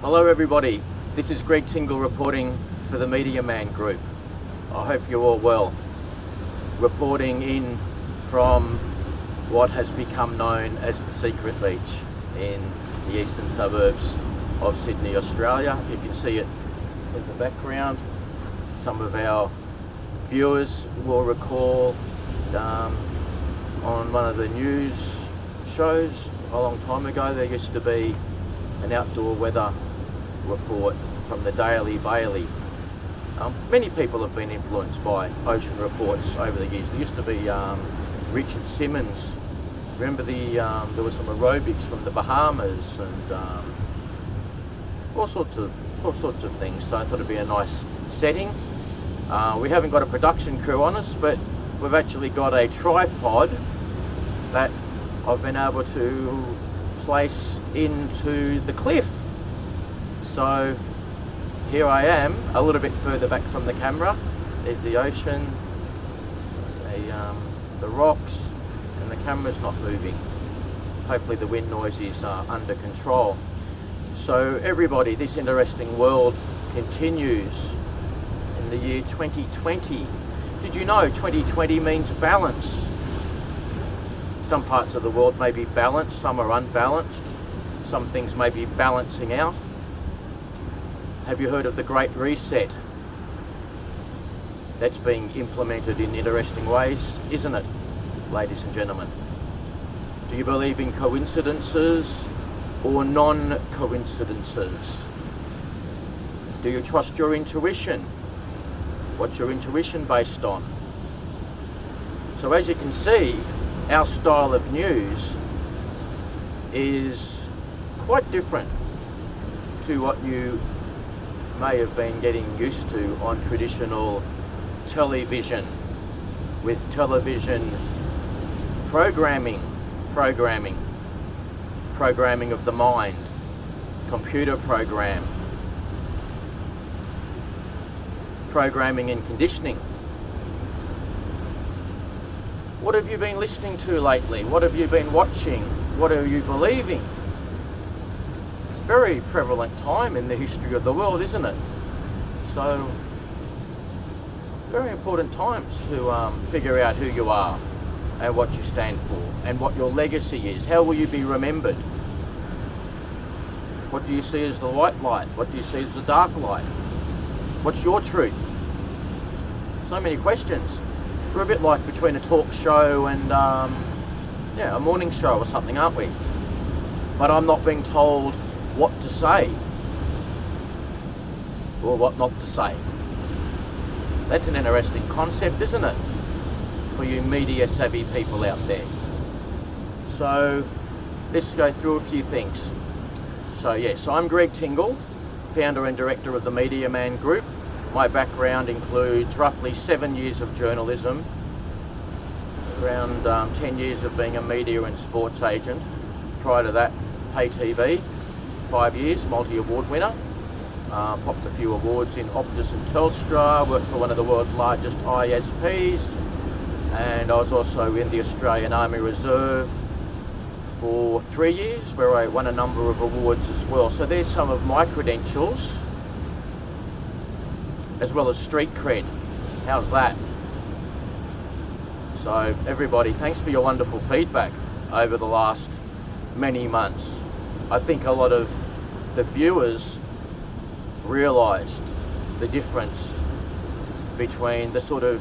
Hello everybody, this is Greg Tingle reporting for the Media Man Group. I hope you're all well. Reporting in from what has become known as the Secret Beach in the eastern suburbs of Sydney, Australia. You can see it in the background. Some of our viewers will recall on one of the news shows a long time ago there used to be an outdoor weather report from the Daily Bailey. Many people have been influenced by ocean reports over the years. There used to be Richard Simmons. Remember there was some aerobics from the Bahamas and all sorts of things. So I thought it'd be a nice setting. We haven't got a production crew on us, but we've actually got a tripod that I've been able to place into the cliff. So here I am, a little bit further back from the camera. There's the ocean, the rocks, and the camera's not moving. Hopefully the wind noise is under control. So everybody, this interesting world continues in the year 2020. Did you know 2020 means balance? Some parts of the world may be balanced, some are unbalanced. Some things may be balancing out. Have you heard of the Great Reset? That's being implemented in interesting ways, isn't it, ladies and gentlemen? Do you believe in coincidences or non-coincidences? Do you trust your intuition? What's your intuition based on? So as you can see, our style of news is quite different to what you may have been getting used to on traditional television, with television programming of the mind, computer programming and conditioning. What have you been listening to lately? What have you been watching? What are you believing? It's a very prevalent time in the history of the world, isn't it? So, very important times to figure out who you are and what you stand for and what your legacy is. How will you be remembered? What do you see as the white light? What do you see as the dark light? What's your truth? So many questions. We're a bit like between a talk show and a morning show or something, aren't we? But I'm not being told what to say or what not to say. That's an interesting concept, isn't it? For you media savvy people out there. So let's go through a few things. So yes, I'm Greg Tingle, founder and director of the Media Man Group. My background includes roughly 7 years of journalism, around 10 years of being a media and sports agent. Prior to that, pay TV, 5 years, multi-award winner. Popped a few awards in Optus and Telstra, worked for one of the world's largest ISPs, and I was also in the Australian Army Reserve for 3 years, where I won a number of awards as well. So there's some of my credentials, as well as street cred. How's that? So everybody, thanks for your wonderful feedback over the last many months. I think a lot of the viewers realised the difference between the sort of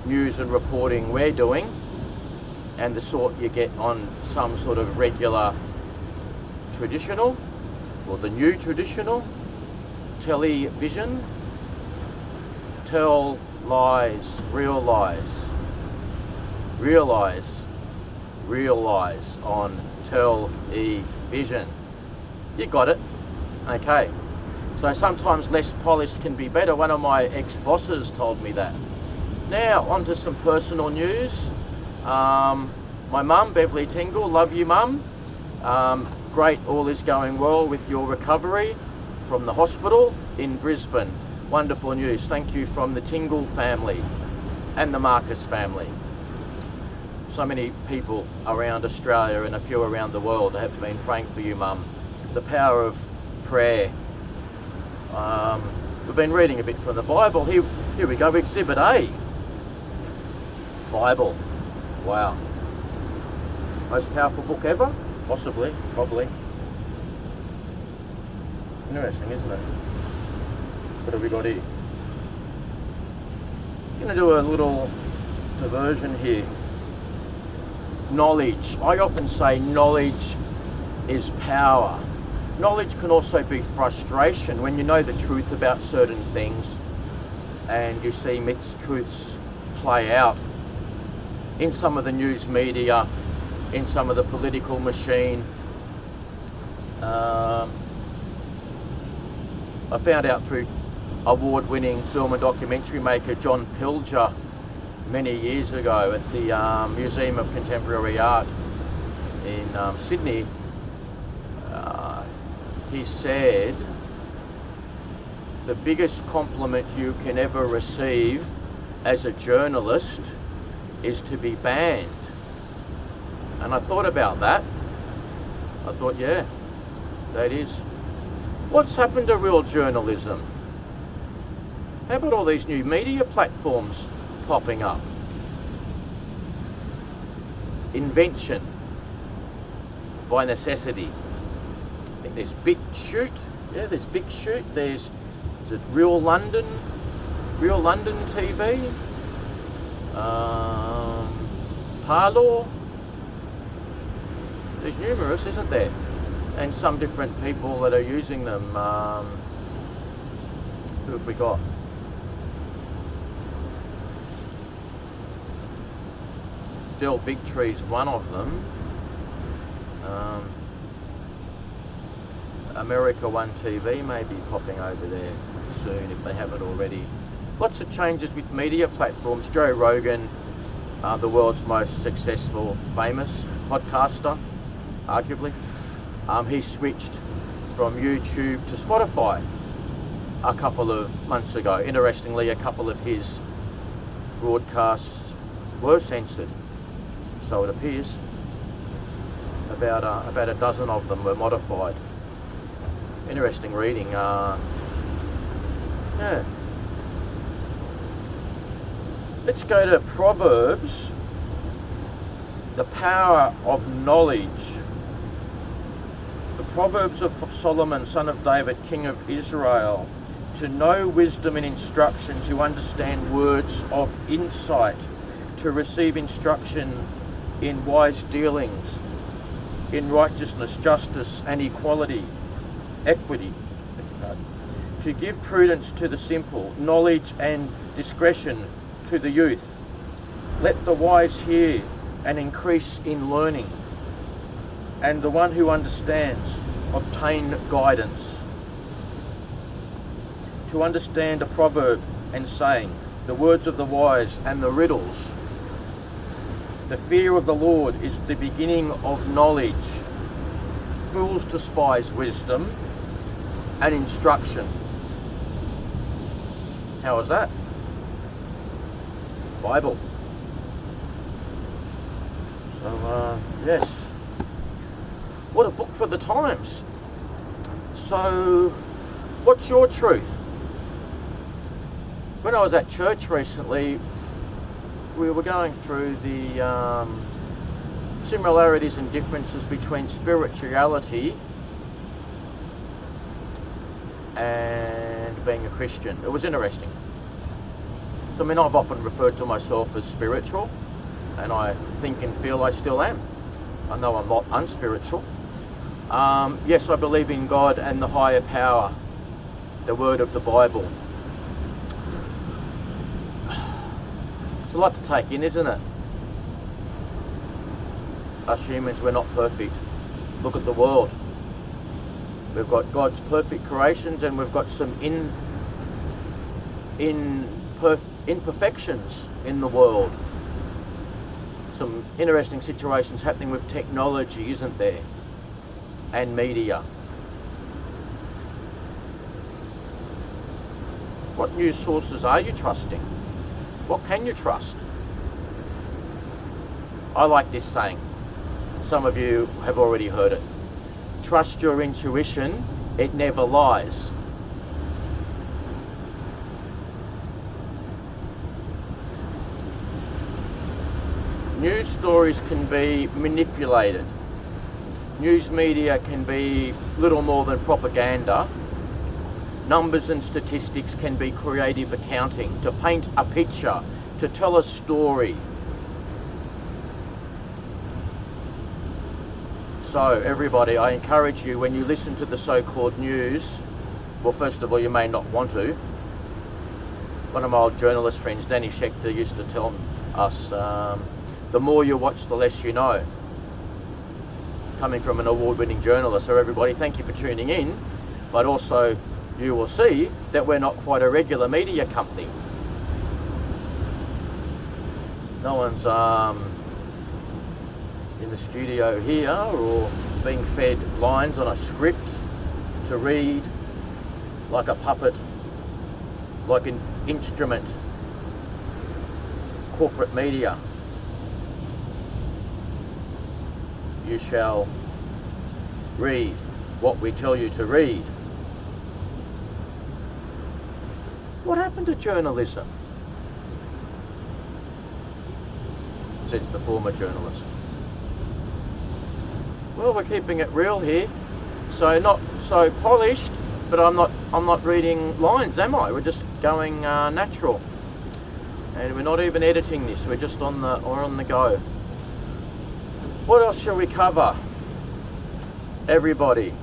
news and reporting we're doing and the sort you get on some sort of regular traditional, or the new traditional television. Tell lies, real lies. Realise real lies on television. You got it? Okay. So sometimes less polished can be better. One of my ex-bosses told me that. Now, on to some personal news. My mum, Beverly Tingle, love you mum. Great, all is going well with your recovery from the hospital in Brisbane. Wonderful news. Thank you from the Tingle family and the Marcus family. So many people around Australia and a few around the world have been praying for you, Mum. The power of prayer We've been reading a bit from the Bible. Here we go, Exhibit A. Bible. Wow. Most powerful book ever? Possibly, probably. Interesting, isn't it? What have we got here? I'm going to do a little diversion here. Knowledge. I often say knowledge is power. Knowledge can also be frustration when you know the truth about certain things and you see myths, truths play out in some of the news media, in some of the political machine. I found out through award-winning film and documentary maker John Pilger many years ago at the Museum of Contemporary Art in Sydney. He said the biggest compliment you can ever receive as a journalist is to be banned. And I thought about that. I thought, yeah, that is. What's happened to real journalism? How about all these new media platforms popping up? Invention by necessity. I think there's BitChute. Yeah, there's BitChute. Is it Real London TV? Parlour. There's numerous, isn't there? And some different people that are using them. Who have we got? Del Bigtree's one of them. America One TV may be popping over there soon if they haven't already. Lots of changes with media platforms. Joe Rogan, the world's most successful, famous podcaster, arguably. He switched from YouTube to Spotify a couple of months ago. Interestingly, a couple of his broadcasts were censored, so it appears. About a dozen of them were modified. Interesting reading. Yeah. Let's go to Proverbs. The power of knowledge. The Proverbs of Solomon, son of David, king of Israel. To know wisdom and instruction, to understand words of insight, to receive instruction in wise dealings, in righteousness, justice, and equity, to give prudence to the simple, knowledge and discretion to the youth. Let the wise hear and increase in learning, and the one who understands obtain guidance. To understand a proverb and saying, the words of the wise and the riddles. The fear of the Lord is the beginning of knowledge. Fools despise wisdom and instruction. How is that? Bible. So, yes. What a book for the times. So, what's your truth? When I was at church recently, we were going through the similarities and differences between spirituality and being a Christian. It was interesting. So, I mean, I've often referred to myself as spiritual, and I think and feel I still am. I know I'm not unspiritual. Yes, I believe in God and the higher power, the word of the Bible. It's a lot to take in, isn't it? Us humans, we're not perfect. Look at the world. We've got God's perfect creations, and we've got some imperfections in the world. Some interesting situations happening with technology, isn't there? And media. What news sources are you trusting? What can you trust? I like this saying. Some of you have already heard it. Trust your intuition, it never lies. News stories can be manipulated. News media can be little more than propaganda. Numbers and statistics can be creative accounting to paint a picture, to tell a story. So everybody, I encourage you, when you listen to the so-called news, well, first of all, you may not want to. One of my old journalist friends, Danny Schechter, used to tell us, the more you watch, the less you know. Coming from an award-winning journalist. So everybody, thank you for tuning in, but also you will see that we're not quite a regular media company. No one's in the studio here or being fed lines on a script to read like a puppet, like an instrument. Corporate media. You shall read what we tell you to read. What happened to journalism? Says the former journalist. Well, we're keeping it real here. So not so polished, but I'm not reading lines, am I? We're just going natural. And we're not even editing this, we're just on the go. What else shall we cover? Everybody,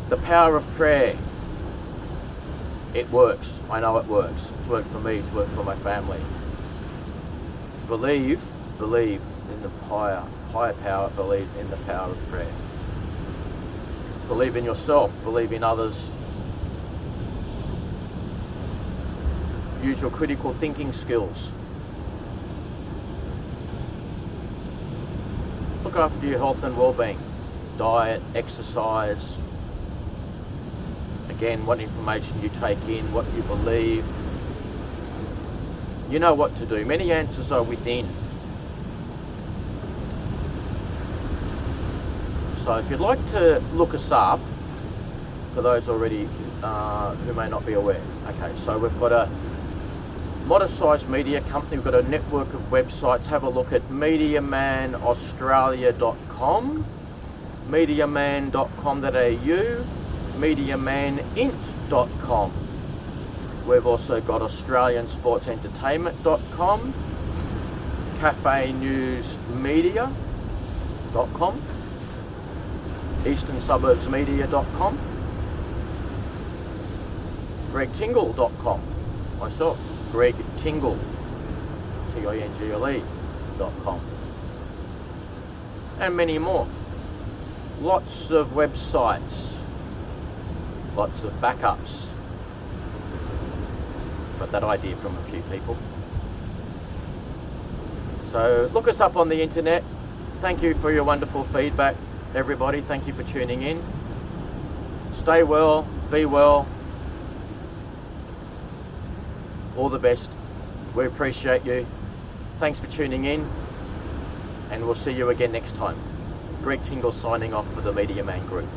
the power of prayer. It works. I know it works. It's worked for me, it's worked for my family. Believe in the higher power, believe in the power of prayer. Believe in yourself, believe in others. Use your critical thinking skills. Look after your health and well-being. Diet, exercise. Again, what information you take in, what you believe. You know what to do. Many answers are within. So if you'd like to look us up, for those already who may not be aware. Okay, so we've got a modest-sized media company. We've got a network of websites. Have a look at MediamanAustralia.com, MediaMan.com.au, MediaManInt.com. We've also got AustralianSportsEntertainment.com, CafeNewsMedia.com, EasternSuburbsMedia.com, GregTingle.com, myself, Greg Tingle, Tingle.com, and many more. Lots of websites, lots of backups. Got that idea from a few people. So look us up on the internet. Thank you for your wonderful feedback, everybody. Thank you for tuning in. Stay well, be well. All the best. We appreciate you. Thanks for tuning in, and we'll see you again next time. Greg Tingle signing off for the Media Man Group.